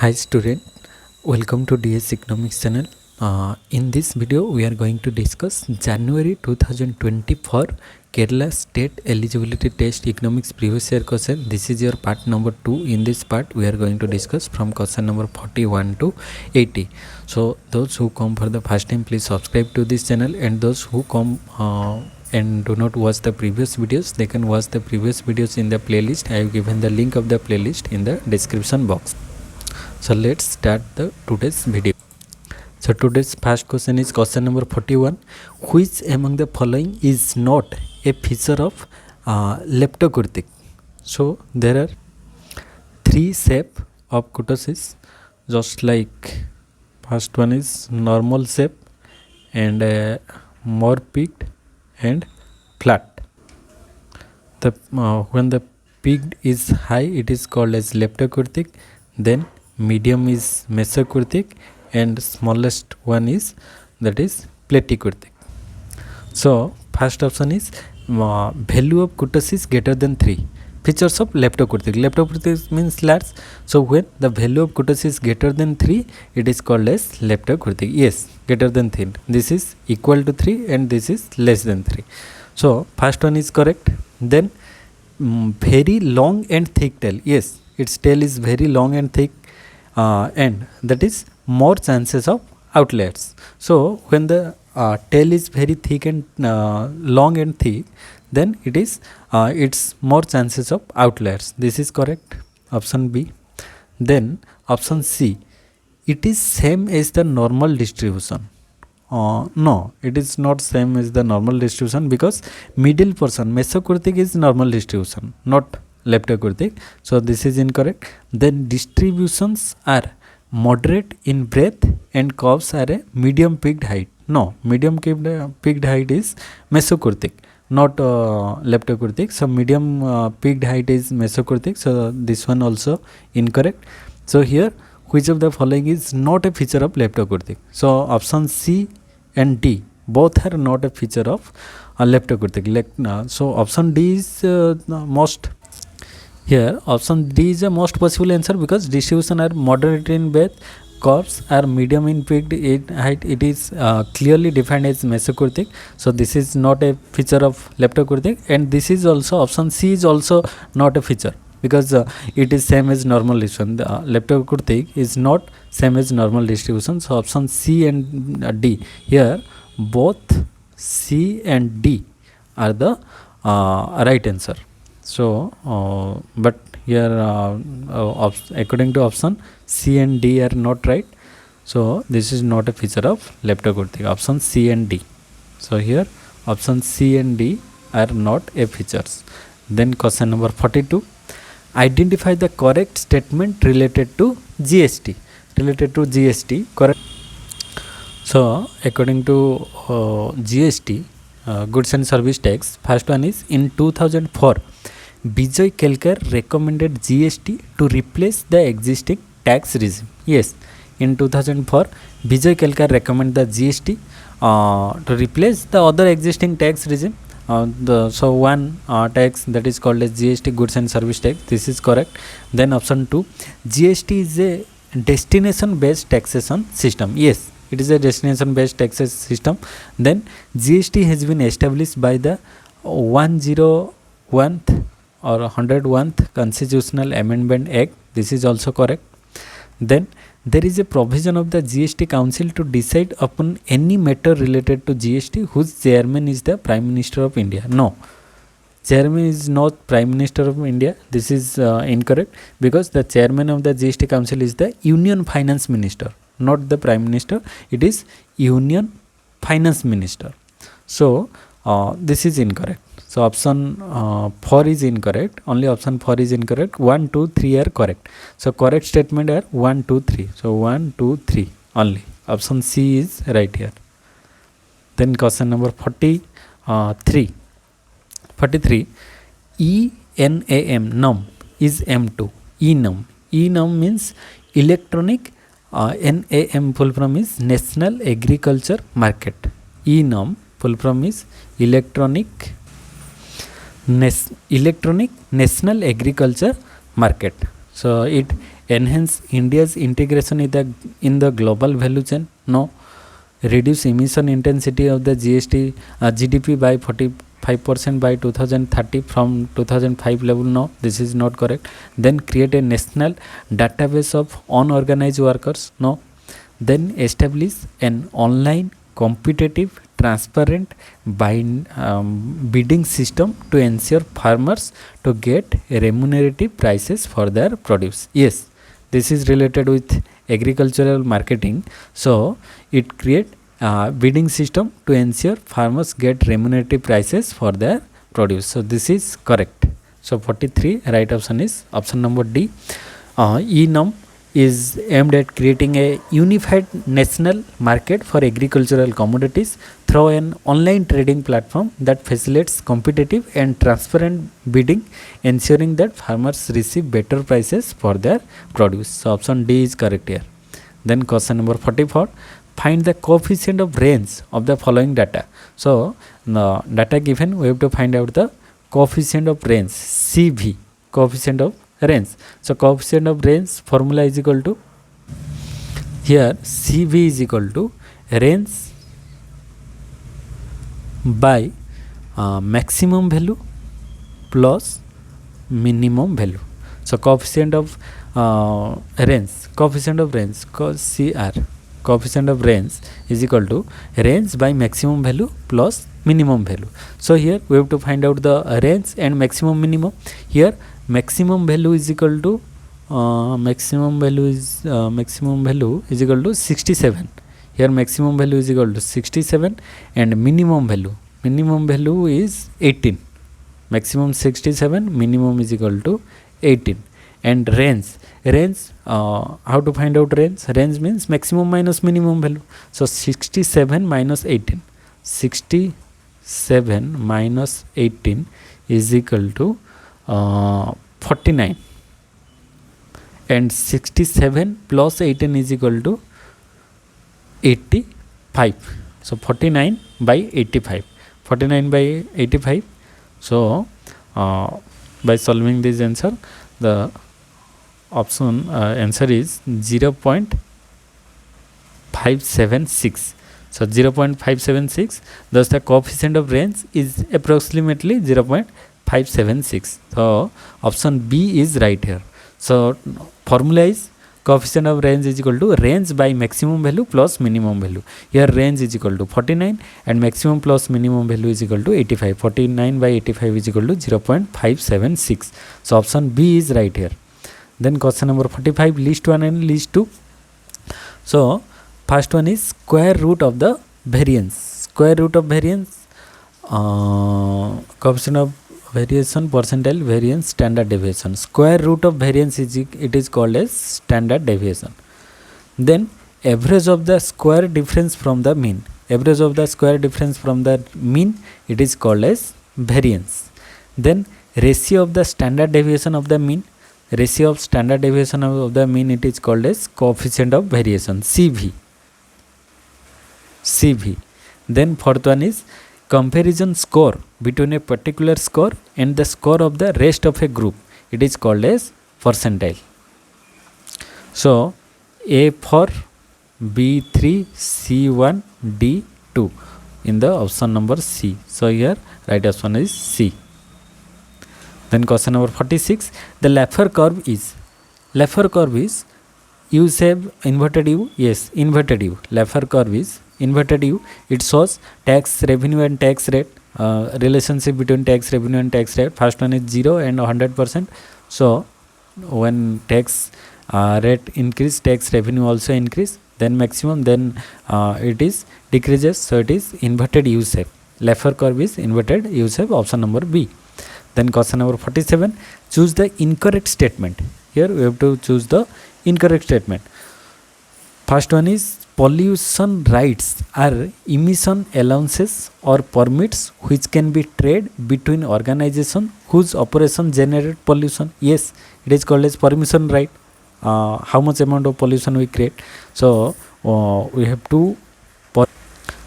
Hi student, welcome to DS Economics channel. In this video we are going to discuss January 2024 Kerala State Eligibility Test Economics Previous Year question. This is your part number 2. In this part we are going to discuss from question number 41 to 80. So those who come for the first time, please subscribe to this channel, and those who come and do not watch the previous videos, they can watch the previous videos in the playlist. I have given the link of the playlist in the description box. So let's start the today's video. So today's first question is question number 41. Which among the following is not a feature of leptokurtic? So there are three shapes of kurtosis, just like first one is normal shape and more peaked and flat. The when the peaked is high, it is called as leptokurtic. Then medium is mesokurtic and smallest one is that is platykurtic. So first option is value of kurtosis greater than 3. Features of leptokurtic. Leptokurtic means large. So when the value of kurtosis is greater than 3, it is called as leptokurtic. Yes, greater than 3. This is equal to 3 and this is less than 3. So first one is correct. Then very long and thick tail. Yes, its tail is very long and thick. And that is more chances of outliers. So when the tail is very thick and long and thick, then it is it's more chances of outliers. This is correct, option B. Then option C, it is same as the normal distribution. No, it is not same as the normal distribution, because middle portion mesokurtic is normal distribution, not leptokurtic. So this is incorrect. Then distributions are moderate in breadth and curves are a medium peaked height. No, medium peaked height is mesokurtic, not leptokurtic. So medium peaked height is mesokurtic. So this one also incorrect. So here, which of the following is not a feature of leptokurtic? So option C and D both are not a feature of leptokurtic. So option D is most. Here option D is the most possible answer, because distribution are moderate in breadth, curves are medium in peaked height. It is clearly defined as mesokurtic. So this is not a feature of leptokurtic, and this is also option C is also not a feature, because it is same as normal distribution. The leptokurtic is not same as normal distribution. So option C and D, here both C and D are the right answer. So but here according to option C and D are not right. So this is not a feature of leptokurtic, option C and D. So here option C and D are not a features. Then question number 42. Identify the correct statement related to GST. Correct. So according to GST, goods and service tax, first one is in 2004 𝙁𝙍𝙀𝙀 recommended GST to replace the existing tax regime. Yes, in 2004 𝙁𝙍𝙀𝙀 recommended the GST to replace the other existing tax regime. So one tax, that is called as GST, goods and service tax. This is correct. Then option 2, GST is a destination based taxation system. Yes, it is a destination based taxation system. Then GST has been established by the 101th or 101th Constitutional Amendment Act. This is also correct. Then there is a provision of the GST Council to decide upon any matter related to GST whose chairman is the Prime Minister of India. No, chairman is not Prime Minister of India. This is incorrect, because the chairman of the GST Council is the Union Finance Minister, not the Prime Minister. It is Union Finance Minister. So this is incorrect. So option 4 is incorrect. Only option 4 is incorrect. 1, 2, 3 are correct. So correct statement are 1, 2, 3. So 1, 2, 3 only. Option C is right here. Then question number 43. ENAM num is M2. ENAM means electronic. NAM full form is National Agriculture Market. ENAM full form is electronic National Agriculture Market. So it enhance India's integration in the global value chain? No. Reduce emission intensity of the GDP by 45% by 2030 from 2005 level? No, this is not correct. Then create a national database of unorganized workers? No. Then establish an online competitive transparent bidding system to ensure farmers to get remunerative prices for their produce? Yes, this is related with agricultural marketing. So it create bidding system to ensure farmers get remunerative prices for their produce. So this is correct. So 43 right option is option number D. E-NAM is aimed at creating a unified national market for agricultural commodities through an online trading platform that facilitates competitive and transparent bidding, ensuring that farmers receive better prices for their produce. So option D is correct here. Then question number 44, find the coefficient of range of the following data. So the data given, we have to find out the coefficient of range, CV, coefficient of range. So coefficient of range formula is equal to, here CV is equal to range by maximum value plus minimum value. So coefficient of range CR, coefficient of range is equal to range by maximum value plus minimum value. So here we have to find out the range and maximum minimum. Here maximum value is equal to maximum value is equal to 67. Here maximum value is equal to 67 and minimum value is 18. Maximum 67, minimum is equal to 18. And range how to find out range? Range means maximum minus minimum value. So 67 minus 18, 67 minus 18 is equal to 49, and 67 plus 18 is equal to 85. So 49 by 85, 49 by 85. So by solving this answer, the option answer is 0.576. So 0.576, thus the coefficient of range is approximately 0.576. So option B is right here. So formula is coefficient of range is equal to range by maximum value plus minimum value. Here range is equal to 49 and maximum plus minimum value is equal to 85. 49 by 85 is equal to 0.576. So option B is right here. Then question number 45, list 1 and list 2. So first one is square root of the variance. Square root of variance, coefficient of variation, percentile variance, standard deviation. Square root of variance is it is called as standard deviation. Then average of the square difference from the mean. Average of the square difference from the mean, it is called as variance. Then ratio of the standard deviation of the mean. Ratio of standard deviation of the mean, it is called as coefficient of variation, CV. Then fourth one is comparison score between a particular score and the score of the rest of a group. It is called as percentile. So A4, B3, C1, D2 in the option number C. So here right option is C. Then question number 46, the Laffer curve is U-shape, inverted U. Yes, inverted U. Laffer curve is inverted U. It shows tax revenue and tax rate, relationship between tax revenue and tax rate. First one is 0 and 100%. So when tax rate increase, tax revenue also increase, then maximum, then it is decreases. So it is inverted U shape. Laffer curve is inverted U shape, option number B. Then question number 47, choose the incorrect statement. Here we have to choose the incorrect statement. First one is pollution rights are emission allowances or permits which can be traded between organizations whose operation generate pollution. Yes, it is called as permission right. How much amount of pollution we create. So we have to.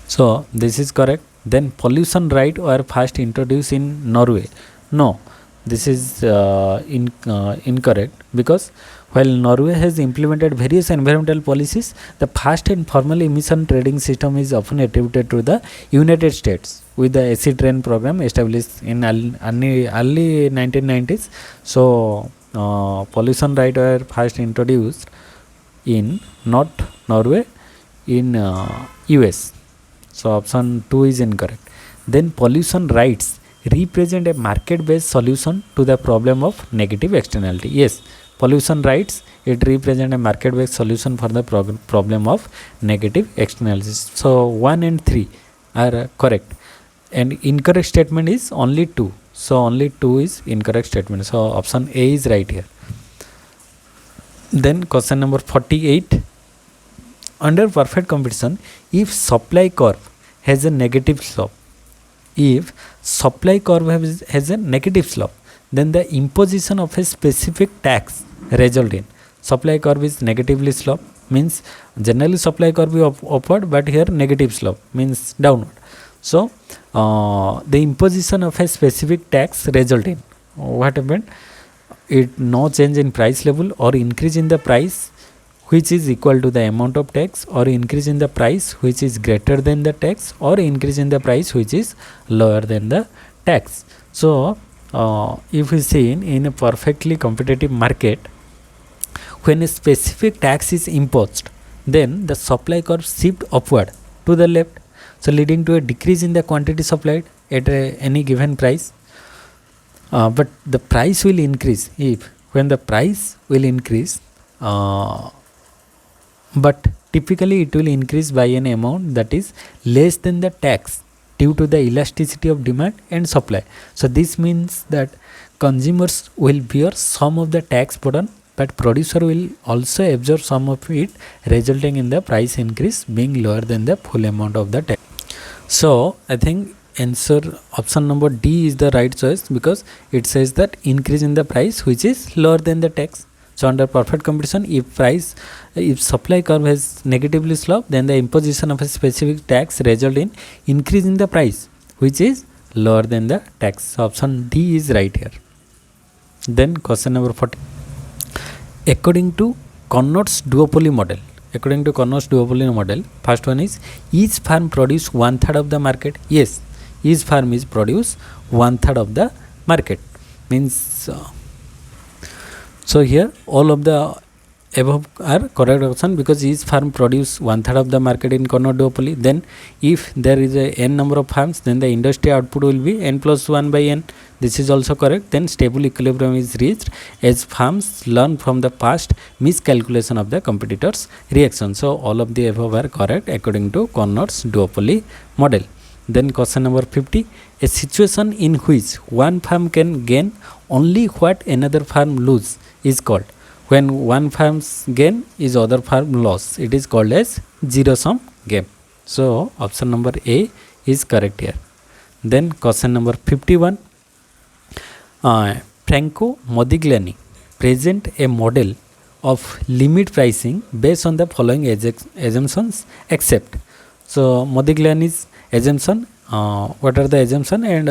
So this is correct. Then pollution right were first introduced in Norway. No, this is incorrect, because While Norway has implemented various environmental policies, the first and formal emission trading system is often attributed to the United States with the acid rain program established in early 1990s. So, pollution rights were first introduced in not Norway, in US. So, option 2 is incorrect. Then pollution rights represent a market-based solution to the problem of negative externality. Yes, pollution rights, it represent a market-based solution for the problem of negative externalities. So 1 and 3 are correct, and incorrect statement is only 2. So only 2 is incorrect statement. So option A is right here. Then question number 48. Under perfect competition, if supply curve has a negative slope, if supply curve has a negative slope, then the imposition of a specific tax result in supply curve is negatively slope, means generally supply curve is upward, but here negative slope means downward. So the imposition of a specific tax result in what happened, it no change in price level or increase in the price which is equal to the amount of tax, or increase in the price which is greater than the tax, or increase in the price which is lower than the tax. So if we see in a perfectly competitive market, when a specific tax is imposed, then the supply curve shift upward to the left, so leading to a decrease in the quantity supplied at any given price. But the price will increase when the price will increase, but typically it will increase by an amount that is less than the tax due to the elasticity of demand and supply. So this means that consumers will bear some of the tax burden, but producer will also absorb some of it, resulting in the price increase being lower than the full amount of the tax. So I think answer option number D is the right choice, because it says that increase in the price which is lower than the tax. So under perfect competition, if supply curve has negatively slope, then the imposition of a specific tax result in increase in the price which is lower than the tax. So option D is right here. Then question number 40. According to Carnot's duopoly model, first one is each firm produce 1/3 of the market. Yes, each firm is produce 1/3 of the market, means so here all of the above are correct option, because each firm produce 1/3 of the market in Carnot duopoly. Then if there is a n number of firms, then the industry output will be n plus 1 by n. This is also correct. Then stable equilibrium is reached as firms learn from the past miscalculation of the competitors' reaction. So all of the above are correct according to Carnot's duopoly model. Then question number 50. A situation in which one firm can gain only what another firm lose is called. When one firm's gain is other firm loss, it is called as zero sum game. So option number A is correct here. Then question number 51. Franco Modigliani present a model of limit pricing based on the following assumptions except. So Modigliani's assumption, what are the assumption and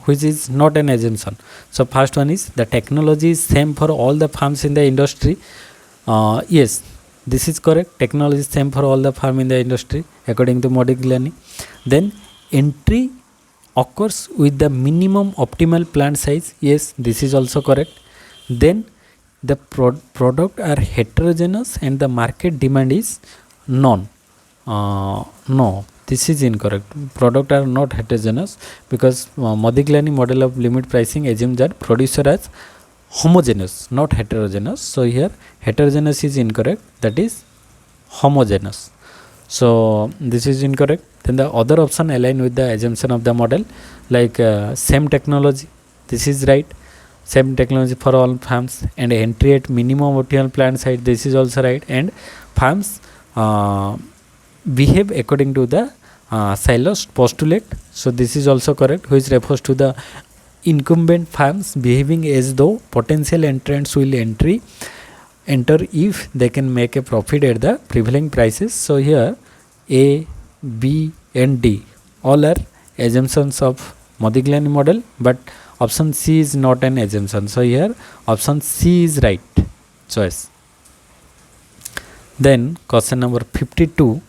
which is not an assumption. So first one is the technology is same for all the firms in the industry. Yes, this is correct. Technology is same for all the firm in the industry according to Modigliani. Then entry occurs with the minimum optimal plant size. Yes, this is also correct. Then the product are heterogeneous and the market demand is no, this is incorrect. Product are not heterogeneous, because Modigliani model of limit pricing assumes that producer as homogeneous, not heterogeneous. So here heterogeneous is incorrect, that is homogeneous. So this is incorrect. Then the other option align with the assumption of the model, like same technology, this is right. Same technology for all firms and entry at minimum optimal plant size, this is also right. And firms behave according to the Silos postulate, so this is also correct, which refers to the incumbent firms behaving as though potential entrants will enter if they can make a profit at the prevailing prices. So here A, B and D all are assumptions of Modigliani model, but option C is not an assumption. So here option C is right choice. Then question number 52,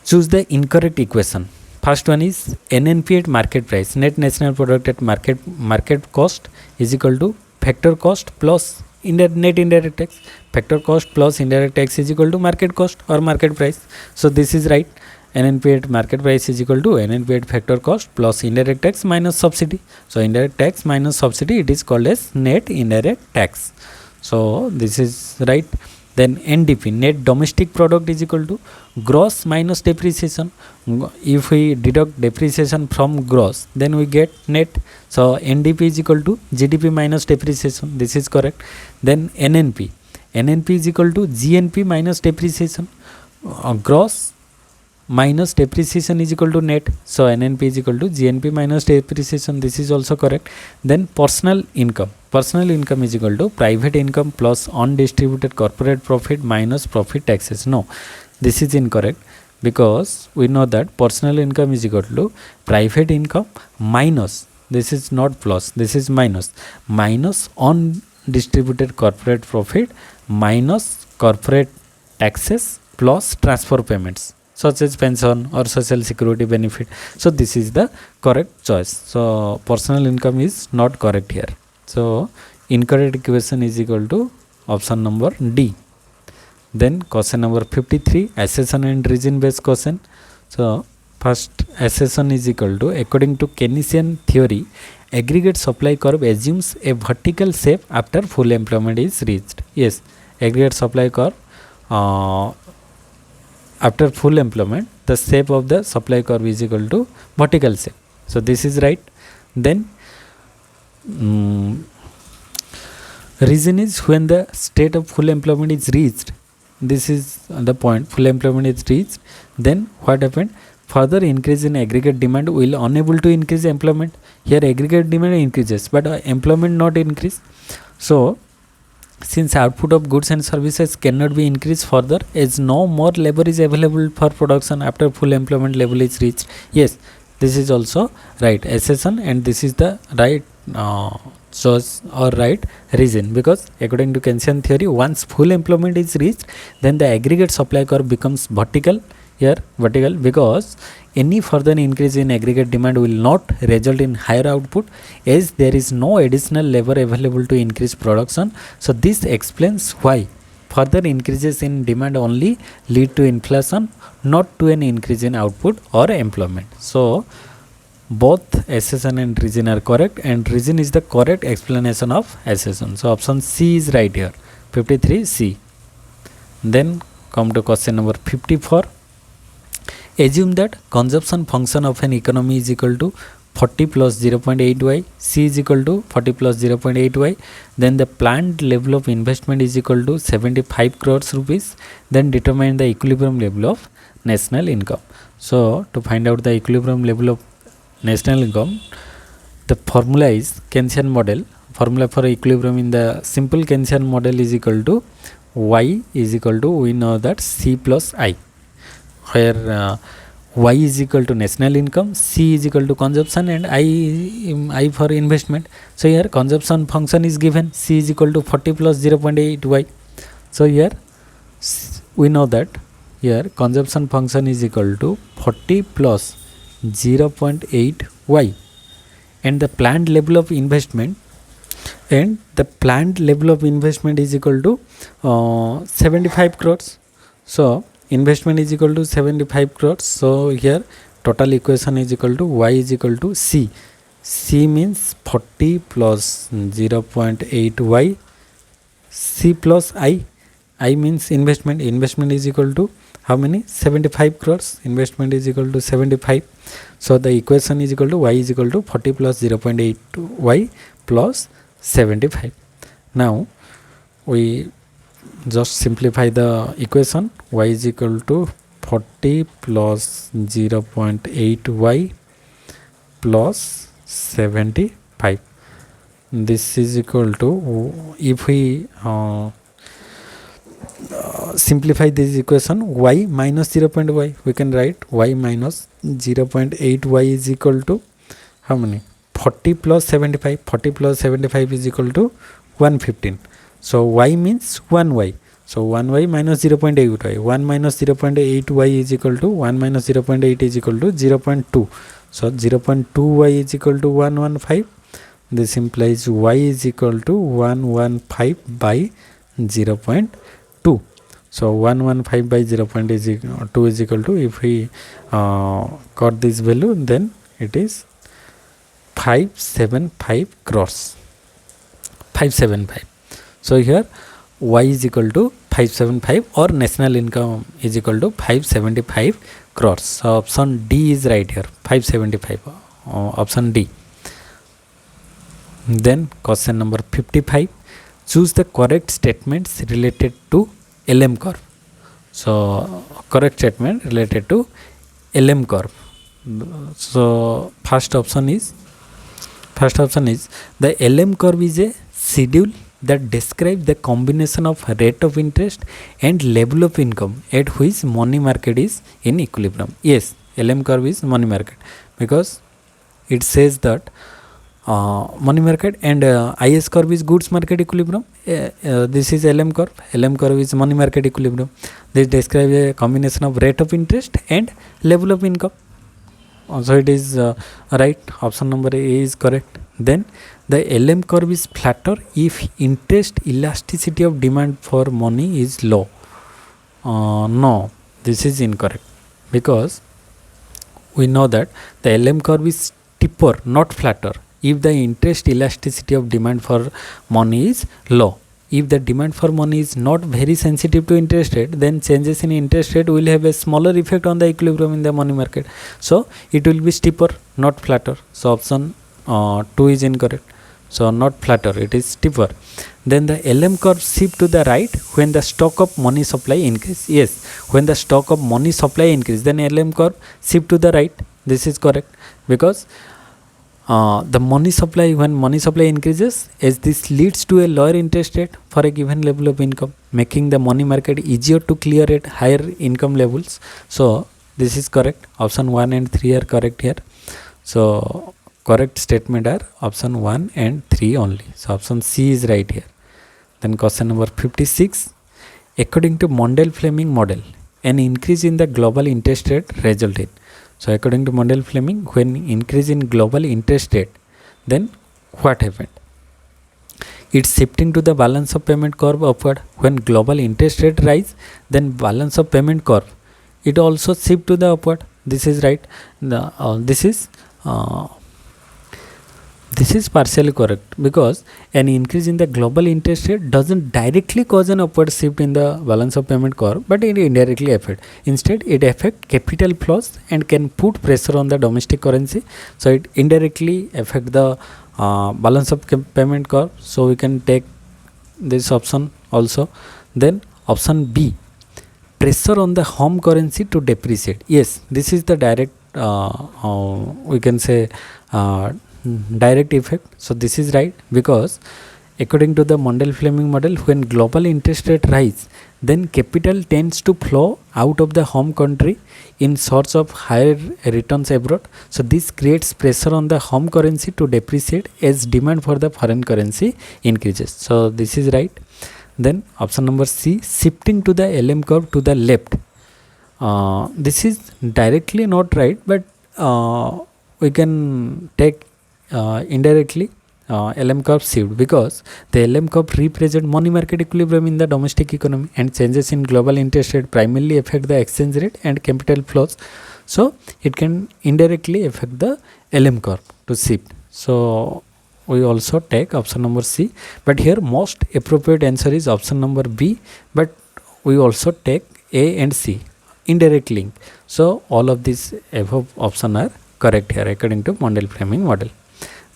choose the incorrect equation. First one is NNP at market price, net national product at market cost is equal to factor cost plus net indirect tax. Factor cost plus indirect tax is equal to market cost or market price. So this is right. NNP at market price is equal to NNP at factor cost plus indirect tax minus subsidy. So indirect tax minus subsidy, it is called as net indirect tax. So this is right. Then NDP, net domestic product, is equal to gross minus depreciation. If we deduct depreciation from gross, then we get net. So NDP is equal to GDP minus depreciation. This is correct. Then NNP is equal to GNP minus depreciation. Gross minus depreciation is equal to net. So NNP is equal to GNP minus depreciation. This is also correct. Then personal income is equal to private income plus undistributed corporate profit minus profit taxes. No, this is incorrect, because we know that personal income is equal to private income minus, this is not plus, this is minus undistributed corporate profit minus corporate taxes plus transfer payments such as pension or social security benefit. So this is the correct choice. So personal income is not correct here. So incorrect equation is equal to option number D. Then question number 53, accession and region based question. So first, accession is equal to, according to Keynesian theory, aggregate supply curve assumes a vertical shape after full employment is reached. Yes, aggregate supply curve after full employment, the shape of the supply curve is equal to vertical shape. So this is right. Then reason is when the state of full employment is reached. This is the point, full employment is reached. Then what happened? Further increase in aggregate demand will unable to increase employment. Here aggregate demand increases, but employment not increase. So since output of goods and services cannot be increased further, as no more labor is available for production after full employment level is reached. Yes, this is also right accession, and this is the right choice or right reason, because according to Keynesian theory, once full employment is reached, then the aggregate supply curve becomes vertical. Here vertical, because any further increase in aggregate demand will not result in higher output, as there is no additional labor available to increase production. So this explains why further increases in demand only lead to inflation, not to an increase in output or employment. So both accession and reason are correct, and reason is the correct explanation of accession. So option C is right here, 53C. Then come to question number 54. Assume that consumption function of an economy is equal to 40 plus 0.8y, C is equal to 40 plus 0.8y. Then the planned level of investment is equal to 75 crores rupees. Then determine the equilibrium level of national income. So to find out the equilibrium level of national income, the formula is Keynesian model. Formula for equilibrium in the simple Keynesian model is equal to y is equal to, we know that C plus I, where y is equal to national income, C is equal to consumption, and I for investment. So here consumption function is given, C is equal to 40 plus 0.8y. So here we know that here consumption function is equal to 40 plus 0.8y, and the planned level of investment, is equal to 75 crores. So investment is equal to 75 crores. So here total equation is equal to y is equal to C. C means 40 plus 0.8y, C plus I means investment is equal to how many? 75 crores. Investment is equal to 75. So the equation is equal to y is equal to 40 plus 0.8y plus 75. Now we just simplify the equation. Y is equal to 40 plus 0.8y plus 75. This is equal to, if we simplify this equation, y minus 0.y, we can write y minus 0.8y is equal to how many? 40 plus 75. 40 plus 75 is equal to 115. So y means 1y. So 1y minus 0.8y, 1 minus 0.8y is equal to 1 minus 0.8 is equal to 0.2. So 0.2y is equal to 115. This implies y is equal to 115 by 0.2. So 115 by 0.2 is equal to, if we got this value, then it is 575 crores. 575. So here y is equal to 575, or national income is equal to 575 crores. So option D is right here, 575, option D. Then question number 55, choose the correct statements related to LM curve. So correct statement related to LM curve. So first option is the LM curve is a schedule that describes the combination of rate of interest and level of income at which money market is in equilibrium. Yes, LM curve is money market, because it says that money market and IS curve is goods market equilibrium. This is LM curve. LM curve is money market equilibrium. This describes a combination of rate of interest and level of income. So it is right. Option number A is correct. Then the LM curve is flatter if interest elasticity of demand for money is low. No, this is incorrect, because we know that the LM curve is steeper, not flatter, if the interest elasticity of demand for money is low. If the demand for money is not very sensitive to interest rate, then changes in interest rate will have a smaller effect on the equilibrium in the money market. So it will be steeper, not flatter. So option 2 is incorrect. So not flatter, it is steeper. Then the LM curve shift to the right when the stock of money supply increase. Yes, when the stock of money supply increase, then LM curve shift to the right. This is correct, because the money supply, when money supply increases, as this leads to a lower interest rate for a given level of income, making the money market easier to clear at higher income levels. So this is correct. Option 1 and 3 are correct here. So correct statement are option 1 and 3 only. So option C is right here. Then question number 56, according to Mundell-Fleming model, an increase in the global interest rate result in. So according to Mundell-Fleming, when increase in global interest rate, then what happened? It's shifting to the balance of payment curve upward. When global interest rate rise, then balance of payment curve, it also shift to the upward. This is right. This is partially correct, because an increase in the global interest rate doesn't directly cause an upward shift in the balance of payment curve, but it indirectly affects. Instead, it affects capital flows and can put pressure on the domestic currency. So it indirectly affects the balance of payment curve. So we can take this option also. Then option B, pressure on the home currency to depreciate. Yes, this is the direct, we can say, direct effect. So this is right, because according to the Mundell-Fleming model, when global interest rate rise, then capital tends to flow out of the home country in sorts of higher returns abroad. So this creates pressure on the home currency to depreciate as demand for the foreign currency increases. So this is right. Then option number C, shifting to the LM curve to the left. This is directly not right, but we can take indirectly LM curve shift, because the LM curve represent money market equilibrium in the domestic economy, and changes in global interest rate primarily affect the exchange rate and capital flows. So it can indirectly affect the LM curve to shift. So we also take option number C, but here most appropriate answer is option number B, but we also take A and C, indirect link. So all of these above option are correct here according to Mundell-Fleming model.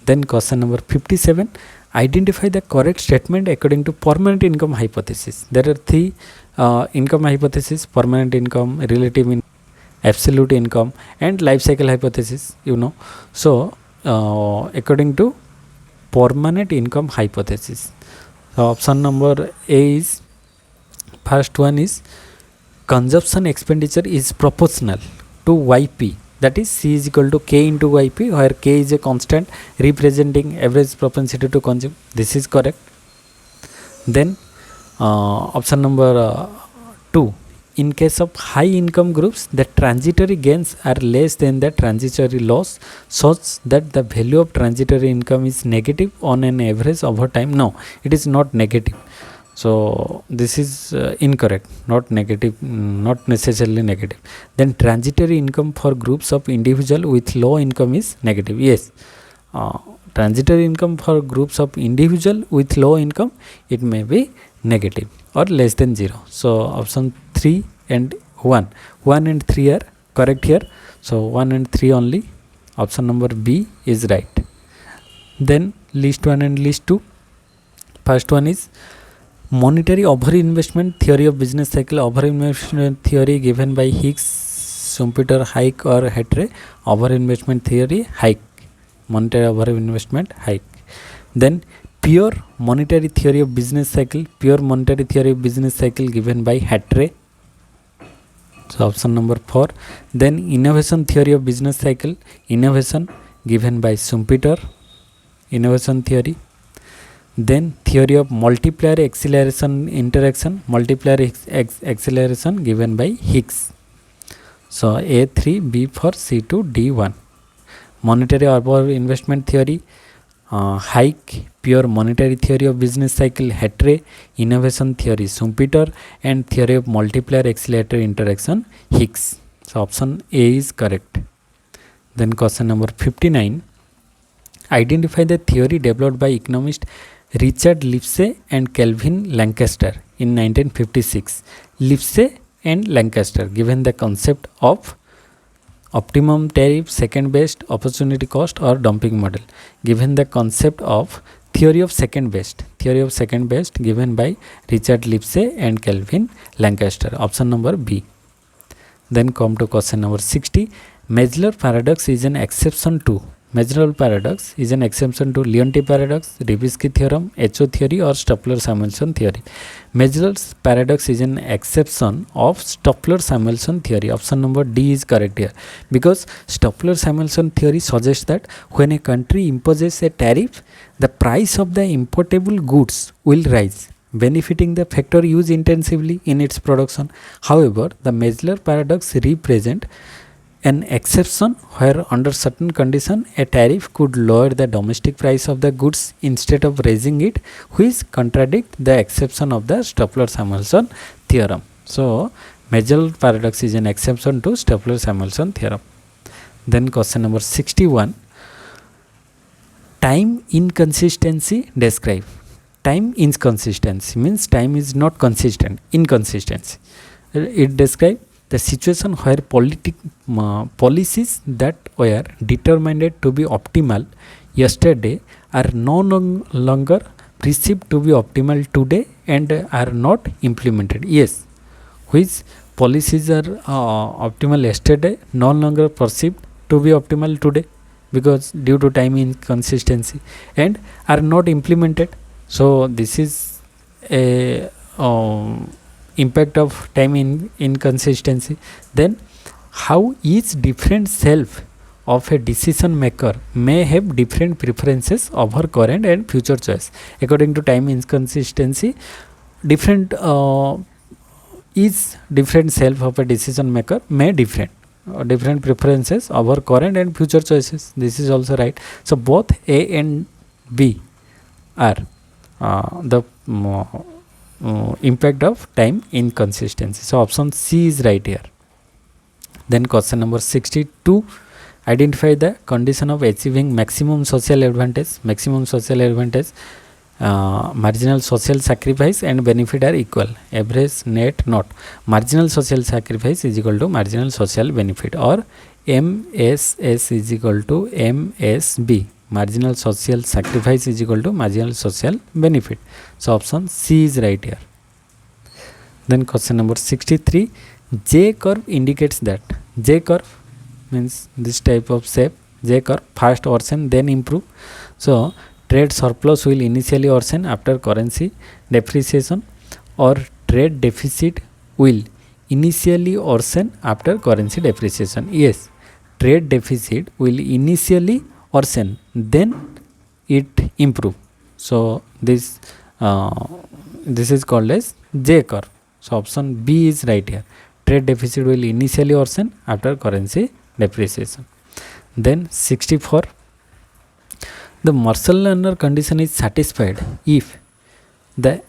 Then question number 57, identify the correct statement according to permanent income hypothesis. There are three income hypothesis: permanent income, relative income, absolute income, and life cycle hypothesis, So according to permanent income hypothesis, so option number A is, first one is, consumption expenditure is proportional to YP. That is, C is equal to K into YP, where K is a constant representing average propensity to consume. This is correct. Then Option number 2. In case of high income groups, the transitory gains are less than the transitory loss, such that the value of transitory income is negative on an average over time. No, it is not negative. So this is incorrect, not negative, not necessarily negative. Then transitory income for groups of individual with low income is negative. Yes, transitory income for groups of individual with low income, it may be negative or less than 0. So option 3 and 1 and 3 are correct here. So 1 and 3 only. Option number B is right. Then list 1 and list 2. First one is monetary over-investment theory of business cycle. Over-investment theory given by Hicks, Schumpeter, Hayek or Hatre. Over-investment theory, Hayek. Monetary over-investment, Hayek. Then pure monetary theory of business cycle. Pure monetary theory of business cycle given by Hatre. So option number 4. Then innovation theory of business cycle. Innovation given by Schumpeter. Innovation theory. Then theory of multiplier acceleration interaction. Multiplier acceleration given by Hicks. So A3, B4, C2, D1. Monetary over investment theory, Hayek. Pure monetary theory of business cycle, Hatre. Innovation theory, Schumpeter. And theory of multiplier accelerator interaction, Hicks. So option A is correct. Then question number 59. Identify the theory developed by economist Richard Lipset and Kelvin Lancaster in 1956. Lipset and Lancaster given the concept of optimum tariff, second best, opportunity cost or dumping model. Given the concept of theory of second best. Theory of second best given by Richard Lipset and Kelvin Lancaster. Option number B. Then come to question number 60. Maslow's paradox is an exception to. Maslow's paradox is an exception to Leontief paradox, Revsky theorem, HO theory or Stoffler-Samuelson theory. Maslow's paradox is an exception of Stoffler-Samuelson theory. Option number D is correct here, because Stoffler-Samuelson theory suggests that when a country imposes a tariff, the price of the importable goods will rise, benefiting the factor used intensively in its production. However, the Maslow paradox represents an exception where under certain condition a tariff could lower the domestic price of the goods instead of raising it, which contradict the exception of the Stoffler-Samuelson theorem. So Maslow paradox is an exception to Stoffler-Samuelson theorem. Then question number 61. Time inconsistency describe. Time inconsistency means time is not consistent. Inconsistency. It describes the situation where policies that were determined to be optimal yesterday are no longer perceived to be optimal today and are not implemented. Yes, which policies are optimal yesterday no longer perceived to be optimal today because due to time inconsistency and are not implemented. So this is a impact of time inconsistency. Then how each different self of a decision maker may have different preferences over current and future choice. According to time inconsistency, different each different self of a decision maker may different preferences over current and future choices. This is also right. So both A and B are the impact of time inconsistency. So option C is right here. Then question number 62. Identify the condition of achieving maximum social advantage. Maximum social advantage, marginal social sacrifice and benefit are equal. Average, net, not. Marginal social sacrifice is equal to marginal social benefit, or MSS is equal to MSB. Marginal social sacrifice is equal to marginal social benefit. So option C is right here. Then question number 63. J curve indicates that. J curve means this type of shape. J curve, first worsen then improve. So trade surplus will initially worsen after currency depreciation, or trade deficit will initially worsen after currency depreciation. Yes, trade deficit will initially worsen, then it improve. So this this is called as J curve. So option B is right here. Trade deficit will initially worsen after currency depreciation. Then 64, the Marshall-Lerner condition is satisfied if the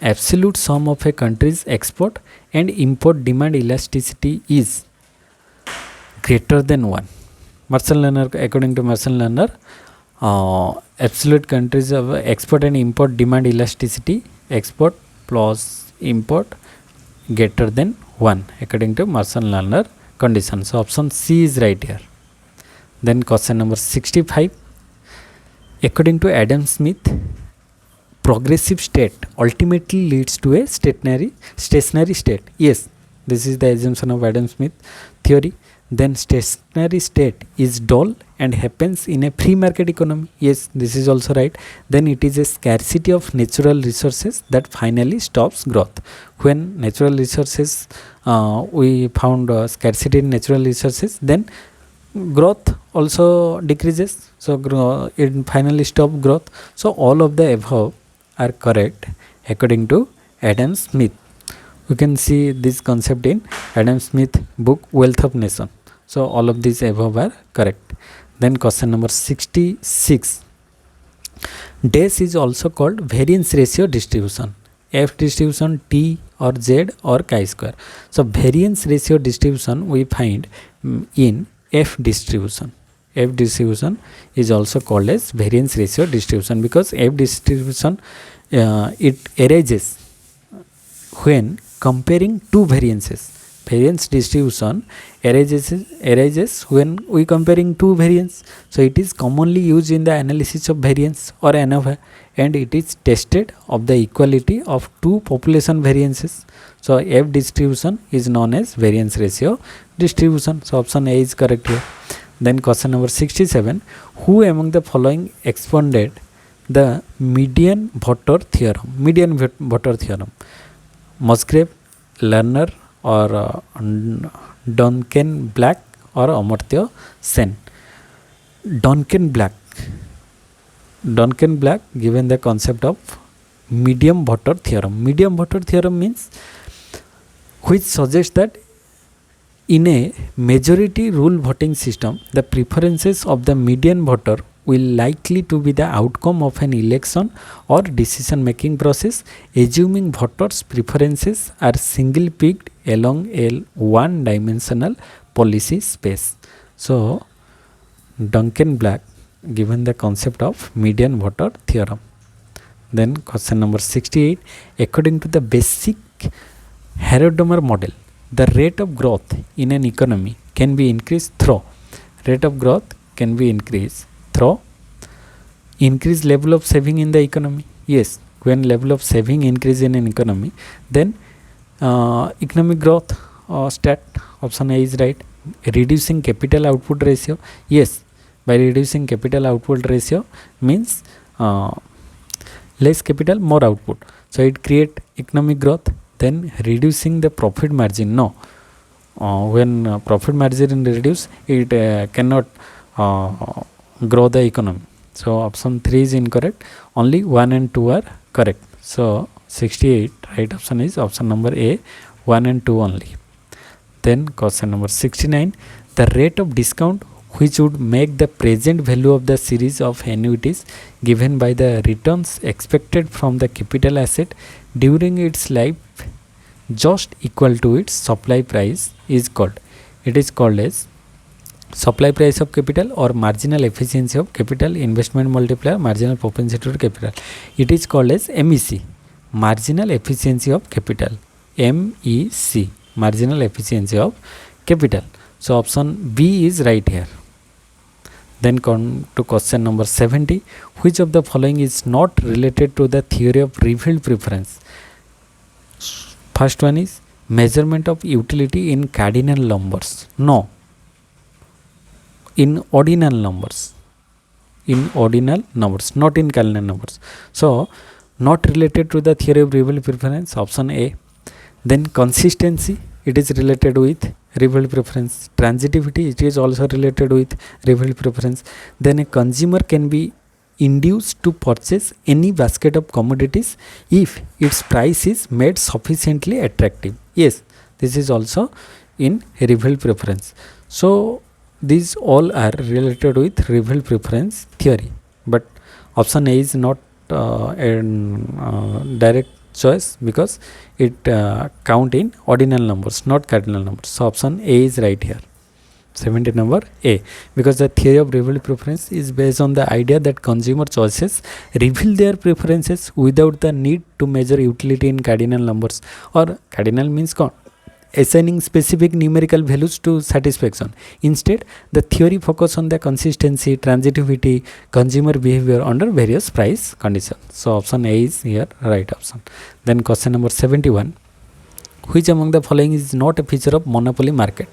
absolute sum of a country's export and import demand elasticity is greater than 1. Marshall-Lerner, according to Marshall-Lerner, absolute countries of export and import demand elasticity, export plus import greater than 1 according to Marshall-Lerner condition. So option C is right here. Then question number 65, according to Adam Smith, progressive state ultimately leads to a stationary state. Yes, this is the assumption of Adam Smith theory. Then stationary state is dull and happens in a free market economy. Yes, this is also right. Then it is a scarcity of natural resources that finally stops growth. When natural resources, we found scarcity in natural resources, then growth also decreases. So it finally stops growth. So all of the above are correct according to Adam Smith. You can see this concept in Adam Smith book Wealth of Nation. So all of these above are correct. Then question number 66, DAS is also called variance ratio distribution. F distribution, T or Z or chi-square. So variance ratio distribution we find in F distribution. F distribution is also called as variance ratio distribution because F distribution it arises when comparing two variances. Variance distribution arises when we comparing two variance. So it is commonly used in the analysis of variance or ANOVA, and it is tested of the equality of two population variances. So F distribution is known as variance ratio distribution. So option A is correct here. Then question number 67, who among the following expounded the median voter theorem? Median voter theorem. Musgrave, Lerner or Duncan Black or Amartya Sen. Duncan Black given the concept of median voter theorem. Median voter theorem means which suggests that in a majority rule voting system, the preferences of the median voter will likely to be the outcome of an election or decision making process, assuming voters' preferences are single peaked along a one dimensional policy space. So Duncan Black given the concept of median voter theorem. Then question number 68, according to the basic Harrod-Domer model, the rate of growth in an economy can be increased through increased level of saving in the economy. Yes, when level of saving increase in an economy, then economic growth stat, option A is right. Reducing capital output ratio. Yes, by reducing capital output ratio means less capital, more output. So it create economic growth. Then reducing the profit margin. No, when profit margin reduce, it cannot grow the economy. So option 3 is incorrect. Only 1 and 2 are correct. So 68 right option is option number A, 1 and 2 only. Then question number 69, the rate of discount which would make the present value of the series of annuities given by the returns expected from the capital asset during its life just equal to its supply price is called. It is called as supply price of capital or marginal efficiency of capital, investment multiplier, marginal propensity to capital. It is called as MEC, marginal efficiency of capital. MEC, marginal efficiency of capital. So option B is right here. Then come to question number 70, which of the following is not related to the theory of revealed preference? First one is measurement of utility in cardinal numbers. No, in ordinal numbers. In ordinal numbers, not in cardinal numbers. So not related to the theory of revealed preference, option A. Then consistency, it is related with revealed preference. Transitivity, it is also related with revealed preference. Then a consumer can be induced to purchase any basket of commodities if its price is made sufficiently attractive. Yes, this is also in revealed preference. So these all are related with revealed preference theory, but option A is not a direct choice because it count in ordinal numbers, not cardinal numbers. So option A is right here, 70 number A, because the theory of revealed preference is based on the idea that consumer choices reveal their preferences without the need to measure utility in cardinal numbers, or cardinal means assigning specific numerical values to satisfaction. Instead, the theory focus on the consistency, transitivity, consumer behavior under various price conditions. So option A is here right option. Then question number 71, which among the following is not a feature of monopoly market?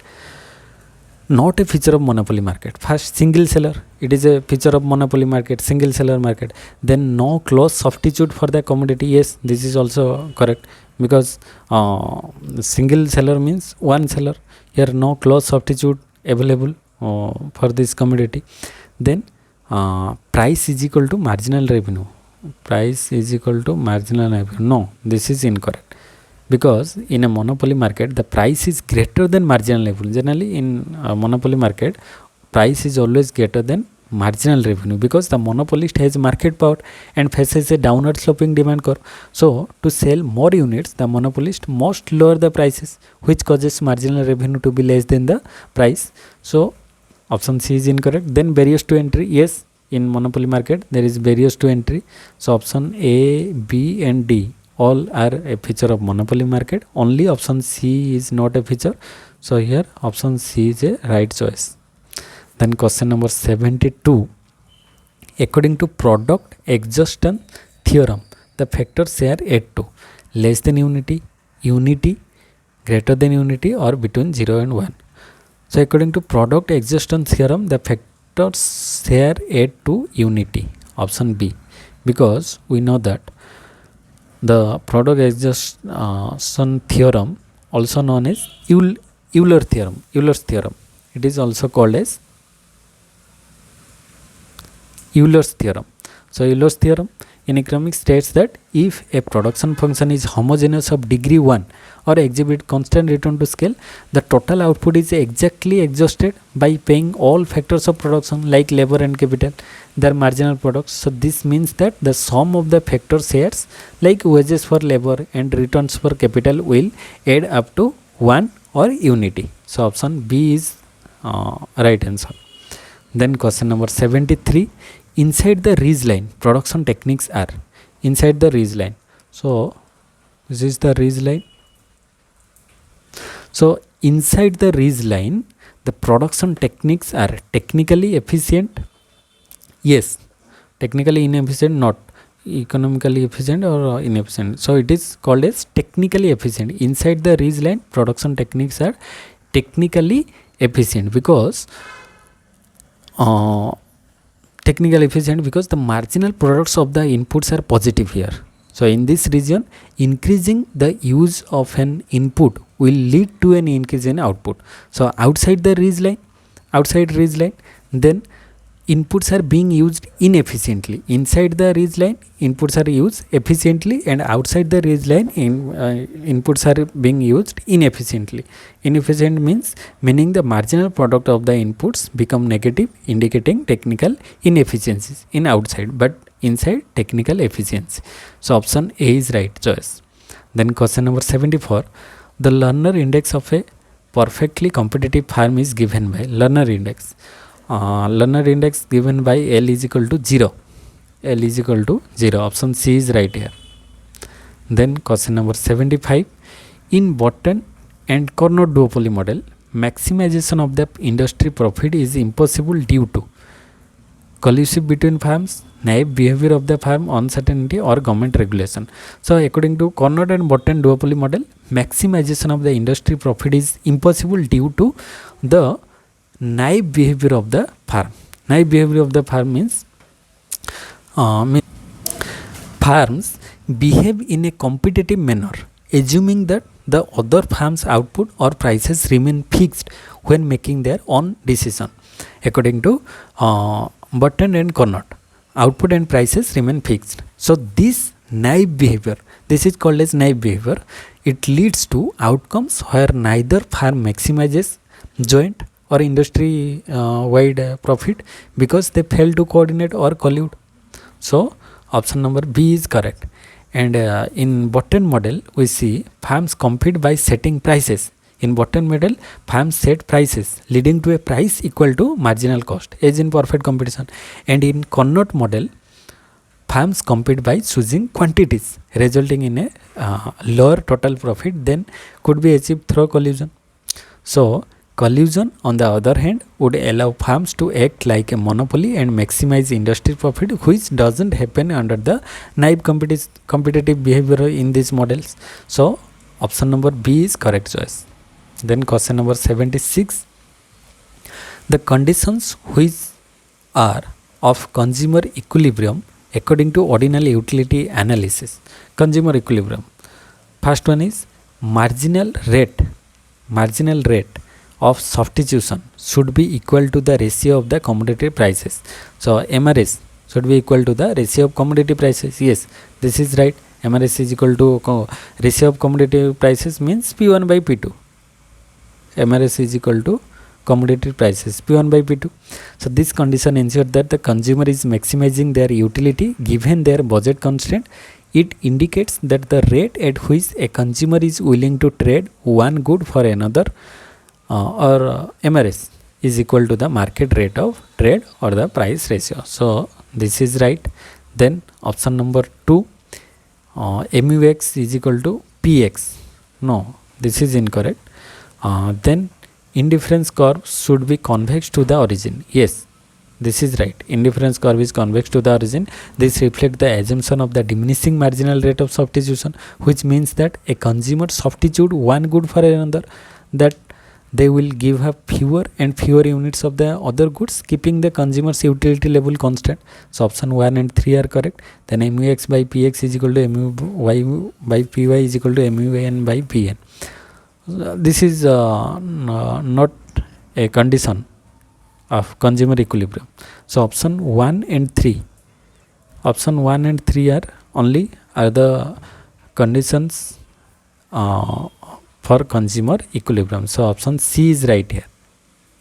Not a feature of monopoly market. First, single seller, it is a feature of monopoly market, single seller market. Then no close substitute for the commodity. Yes, this is also correct, because single seller means one seller. Here no close substitute available for this commodity. Then price is equal to marginal revenue. Price is equal to marginal revenue. No, this is incorrect, because in a monopoly market the price is greater than marginal revenue. Generally in a monopoly market, price is always greater than marginal revenue, because the monopolist has market power and faces a downward sloping demand curve. So to sell more units, the monopolist must lower the prices, which causes marginal revenue to be less than the price. So option C is incorrect. Then barriers to entry. Yes, in monopoly market there is barriers to entry. So option A, B and D all are a feature of monopoly market. Only option C is not a feature. So here option C is a right choice. Then question number 72, according to product exhaustion theorem, the factors here add to less than unity, unity, greater than unity, or between 0 and 1. So according to product exhaustion theorem, the factors here add to unity, option B, because we know that the product exhaustion theorem, also known as Euler's theorem, it is also called as Euler's theorem. So Euler's theorem in economics states that if a production function is homogeneous of degree 1 or exhibit constant return to scale, the total output is exactly exhausted by paying all factors of production like labor and capital, their marginal products. So this means that the sum of the factor shares like wages for labor and returns for capital will add up to 1 or unity. So option B is right answer. Then question number 73, inside the ridge line production techniques are. Inside the ridge line, so this is the ridge line. So inside the ridge line the production techniques are technically efficient. Yes, technically inefficient, not economically efficient or inefficient. So it is called as technically efficient. Inside the ridge line production techniques are technically efficient, because technically efficient because the marginal products of the inputs are positive here. So in this region, increasing the use of an input will lead to an increase in output. So outside the ridge line, then inputs are being used inefficiently. Inside the ridge line, inputs are used efficiently, and outside the ridge line, inputs are being used inefficiently. Inefficient meaning the marginal product of the inputs become negative, indicating technical inefficiencies in outside, but inside technical efficiency. So option A is right choice. Then question number 74, the learner index of a perfectly competitive firm is given by learner index. Learner index given by L is equal to 0. L is equal to 0. Option C is right here. Then question number 75, in Button and Corner duopoly model, maximization of the industry profit is impossible due to collusive between firms, naive behavior of the firm, uncertainty, or government regulation. So according to Corner and Button duopoly model, maximization of the industry profit is impossible due to the naive behavior of the firm. Naive behavior of the firm means firms behave in a competitive manner, assuming that the other firm's output or prices remain fixed when making their own decision. According to Button and Corner, output and prices remain fixed. So this naive behavior, this is called as naive behavior. It leads to outcomes where neither firm maximizes joint or industry wide profit because they fail to coordinate or collude. So option number B is correct. And in Botten model, we see firms compete by setting prices. In Botten model, firms set prices leading to a price equal to marginal cost as in perfect competition. And in Carnot model, firms compete by choosing quantities resulting in a lower total profit than could be achieved through collusion. So collusion, on the other hand, would allow firms to act like a monopoly and maximize industry profit, which doesn't happen under the naive competitive behavior in these models. So option number B is correct choice. Then question number 76. The conditions which are of consumer equilibrium according to ordinal utility analysis. Consumer equilibrium. First one is marginal rate of substitution should be equal to the ratio of the commodity prices. So MRS should be equal to the ratio of commodity prices. Yes, this is right. MRS is equal to ratio of commodity prices means P1 by P2. MRS is equal to commodity prices P1 by P2. So this condition ensures that the consumer is maximizing their utility given their budget constraint. It indicates that the rate at which a consumer is willing to trade one good for another or MRS is equal to the market rate of trade or the price ratio. So this is right. Then option number 2, MUX is equal to PX. No, this is incorrect. Then indifference curve should be convex to the origin. Yes, this is right. Indifference curve is convex to the origin. This reflects the assumption of the diminishing marginal rate of substitution, which means that a consumer substitute one good for another, that they will give up fewer and fewer units of the other goods, keeping the consumer's utility level constant. So option 1 and 3 are correct. Then MUX by PX is equal to MUY by PY is equal to MUN by PN. This is not a condition of consumer equilibrium. So option 1 and 3 are only the conditions for consumer equilibrium. So option C is right here.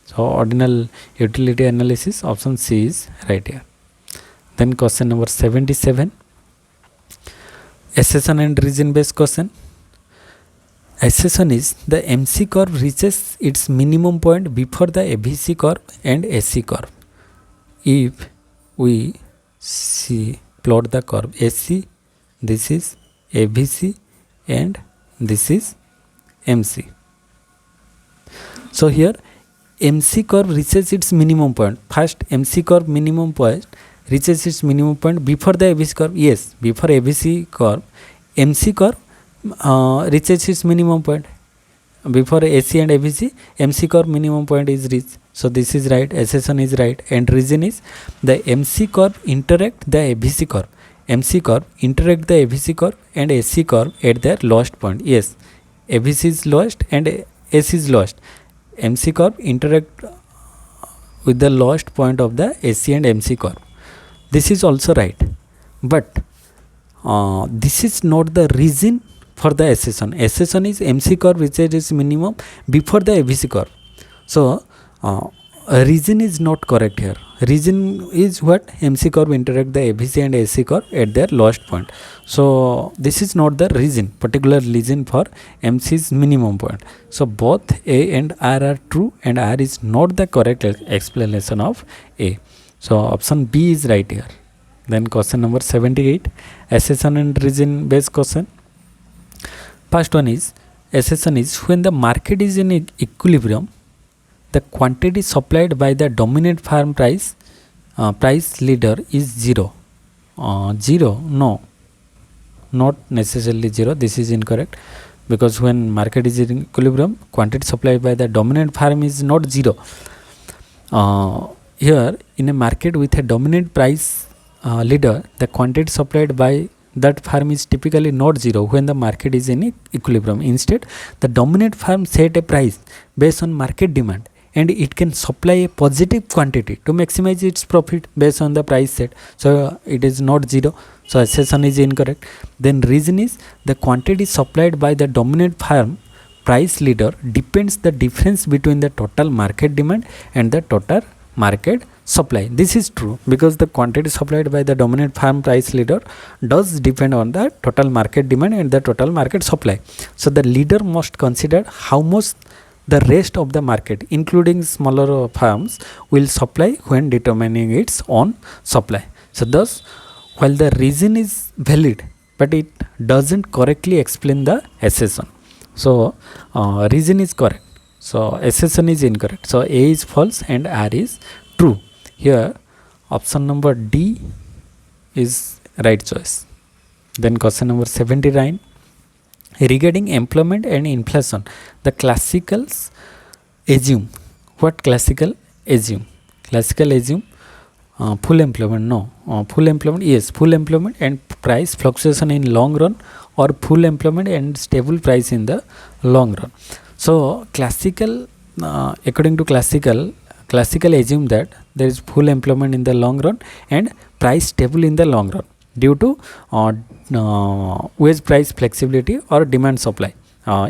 So ordinal utility analysis, option C is right here. Then question number 77, accession and region based question. Accession is the MC curve reaches its minimum point before the ABC curve and AC curve. If we plot the curve AC, this is ABC and this is MC. So here MC curve reaches its minimum point. First MC curve minimum point reaches its minimum point before the ABC curve. Yes, before ABC curve, MC curve reaches its minimum point. Before AC and ABC, MC curve minimum point is reached. So this is right. Accession is right. And reason is the MC curve interact the ABC curve. MC curve interact the ABC curve and AC curve at their lowest point. Yes, ABC is lowest and AC is lowest. MC curve interact with the lowest point of the AC and MC curve. This is also right. But this is not the reason for the accession. Accession is MC curve reaches its minimum before the ABC curve. So reason is not correct here. Reason is what? MC curve interact the ABC and AC curve at their lowest point. So this is not the reason, particular reason for MC's minimum point. So both A and R are true and R is not the correct explanation of A. So option B is right here. Then question number 78, accession and reason based question. First one is, accession is when the market is in equilibrium, the quantity supplied by the dominant firm price leader is zero. Zero? No, not necessarily zero. This is incorrect, because when market is in equilibrium, quantity supplied by the dominant firm is not zero. Here in a market with a dominant price leader, the quantity supplied by that firm is typically not zero when the market is in equilibrium. Instead, the dominant firm set a price based on market demand and it can supply a positive quantity to maximize its profit based on the price set. So it is not zero. So assertion is incorrect. Then reason is the quantity supplied by the dominant firm price leader depends the difference between the total market demand and the total market supply. This is true because the quantity supplied by the dominant firm price leader does depend on the total market demand and the total market supply. So the leader must consider how much the rest of the market including smaller firms will supply when determining its own supply. So thus, while the reason is valid, but it doesn't correctly explain the assertion. So reason is correct, so assertion is incorrect. So A is false and R is true. Here option number D is right choice. Then question number 79, regarding employment and inflation, the classicals assume what? Classical assume full employment. No, full employment, yes, full employment and price fluctuation in long run, or full employment and stable price in the long run. So classical, according to classical assume that there is full employment in the long run and price stable in the long run due to wage price flexibility or demand supply,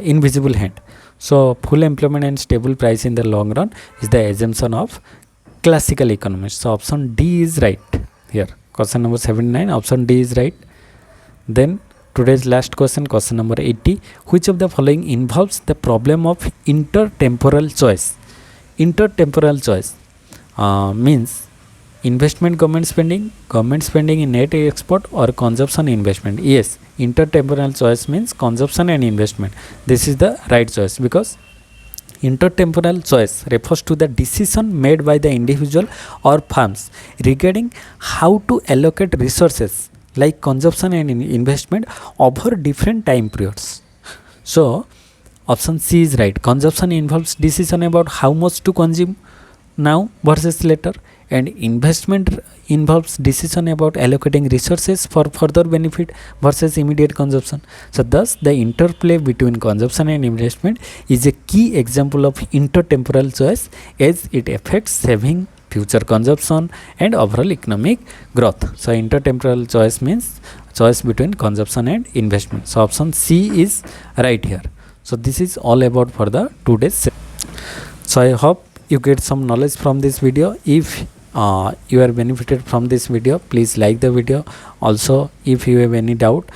invisible hand. So full employment and stable price in the long run is the assumption of classical economists. So option D is right here. Question number 79, option D is right. Then today's last question, question number 80, which of the following involves the problem of intertemporal choice? Intertemporal choice means investment government spending in net export, or consumption investment. Yes, intertemporal choice means consumption and investment. This is the right choice because intertemporal choice refers to the decision made by the individual or firms regarding how to allocate resources like consumption and investment over different time periods. So option C is right. Consumption involves decision about how much to consume now versus later, and investment involves decision about allocating resources for further benefit versus immediate consumption. So thus the interplay between consumption and investment is a key example of intertemporal choice, as it affects saving, future consumption and overall economic growth. So intertemporal choice means choice between consumption and investment. So option C is right here. So this is all about for the today's session. So I hope you get some knowledge from this video. If you are benefited from this video, please like the video. Also, if you have any doubt,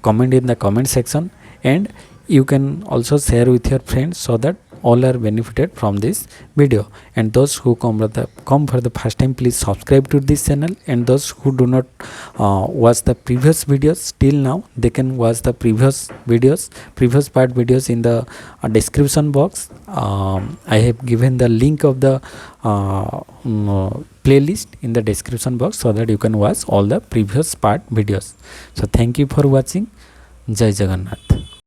comment in the comment section, and you can also share with your friends so that all are benefited from this video. And those who come for the first time, please subscribe to this channel, and those who do not watch the previous videos till now, they can watch the previous part videos in the description box. I have given the link of the playlist in the description box so that you can watch all the previous part videos. So thank you for watching. Jai Jagannath.